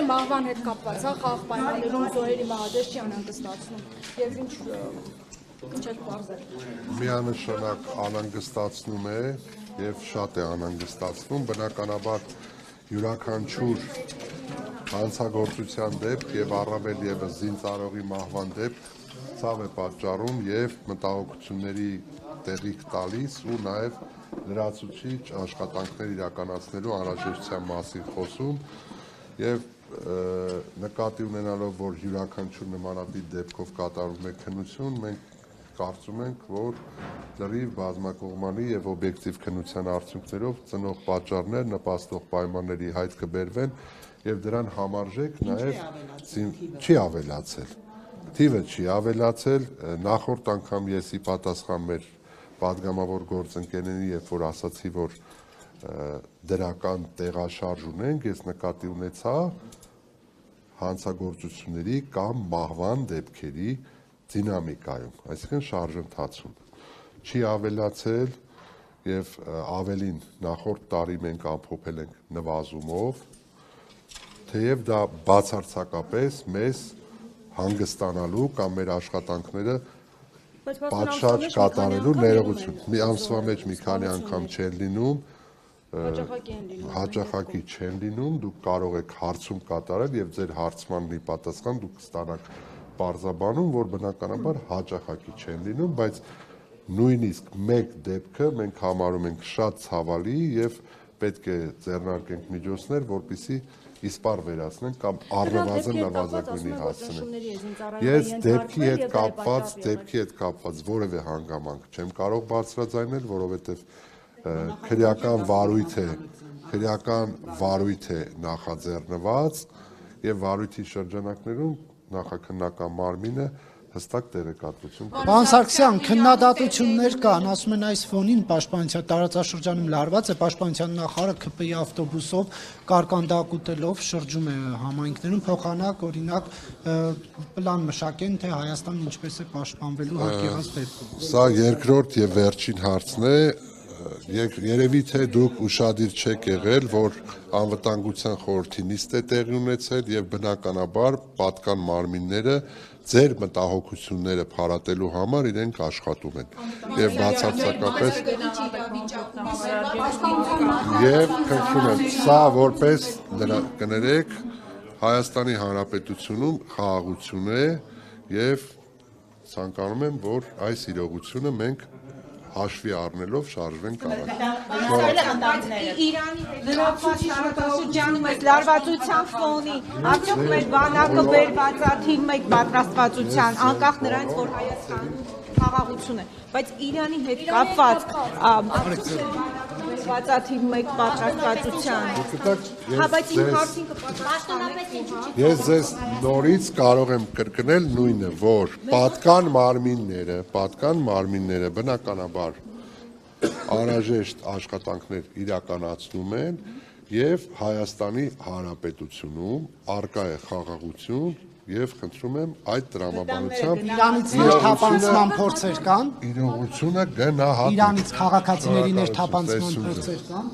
մահվան հետ կապված, հա, խաղաղ պայմաններում զոհերի մահադես չի անհանգստացնում եւ ինչ եք բարձր։ Միանշանակ անհանգստացնում է եւ շատ է անհանգստացնում, բնականաբար յուրաքանչյուր հանցագործության դեպք եւ առավել եւս զինծառայողի մահվան դեպք ցավ է պատճառում եւ մտահոգությունների տեղիք տալիս ու նաեւ լրացուցիչ աշխատանքներ իրականացնելու անհրաժեշտության մասին խոսում եւ նկատի ունենալով, որ յուրաքանչյուր նմանատիպ դեպքով կատարվում է քննություն, մենք կարծում ենք, որ լրիվ բազմակողմանի եւ օբյեկտիվ քննության արդյունքներով ծնող պատճառներ, նպաստող պայմանների հայտ կբերվեն եւ դրան համարժեք նաեւ չի ավելացել։ Թիվը չի ավելացել, նախորդ անգամ ես ի պատասխան մեր պատգամավոր գործընկերների, երբ որ ասացի, որ դրական տեղաշարժ ունենք, ես նկատի ունեցա հանցագործությունների կամ մահվան դեպքերի դինամիկայում, այսինքն շարժընթացում չի ավելացել եւ ավելին նախորդ տարի մենք ամփոփել ենք նվազումով, թեև դա բացարձակապես մեզ հանգստանալու կամ մեր աշխատանքները պատշաճ կատարելու ներողություն։ Մի ամսվա մեջ մի քանի անգամ չեն լինում, հաճախակի չեն լինում, դուք կարող եք հարցում կատարել եւ ձեր հարցմանն ի պատասխան դուք կստանաք պարզաբանում, որ բնականաբար հաճախակի չեն լինում, բայց նույնիսկ մեկ դեպքը մենք համարում ենք շատ ցավալի եւ պետք է ձեռնարկենք միջոցներ, որպեսզի իսպար վերացնենք կամ առնվազն նվազագույնի հասցնենք։ Ես դեպքի հետ կապված որևէ հանգամանք չեմ կարող բարձրաձայնել, որովհետեւ քրեական վարույթ է նախաձեռնված եւ վարույթի շրջանակներում նախաքննական մարմինը հստակ տեղեկատվություն։ Պարոն Սարգսյան, քննադատություններ կան, ասում են այս ֆոնին պաշտպանության տարածաշրջանում լարված է, պաշտպանության նախարարը ԿՊ-ի ավտոբուսով կարկանդակ ուտելով շրջում է համայնքներում, փոխանակ օրինակ պլան մշակեն, թե Հայաստանն ինչպես է պաշտպանվելու հարկեղած դեպքում։ Սա երկրորդ եւ վերջին հարցն է, երևի թե դուք ուշադիր չեք եղել, որ անվտանգության խորհրդի նիստ է տեղի ունեցել եւ բնականաբար պատկան մարմինները ձեր մտահոգությունները փարատելու համար իրենք աշխատում են եւ բացարձակապես եւ քննում են սա որպես կներեք Հայաստանի Հանրապետությունում խաղաղություն է եւ ցանկանում եմ որ այս իրողությունը մենք հաշվի առնելով շարժվենք առաջ։ Իրանի շրջանում այս լարվածության ֆոնի արդյոք մեր բանակը վերված է թիվ 1 պատրաստվածության, անկախ նրանից, որ Հայաստանում խաղաղություն է, բայց Իրանի հետ կապված վերված է թիվ 1 պատրաստվածության։ Հա, բայց իմ հարցին կպաշտոնապես Ես ձեզ նորից կարող եմ կրկնել նույնը, որ պատկան մարմինները բնականաբար անհրաժեշտ աշխատանքներ իրականացնում են եւ Հայաստանի Հանրապետությունում արկա է խաղաղություն եւ խնդրում եմ այդ տրամաբանությամբ Իրանից ներթափանցման փորձեր կան։ իրողությունը գնահատի։ Իրանից քաղաքացիների ներթափանցման փորձեր կան։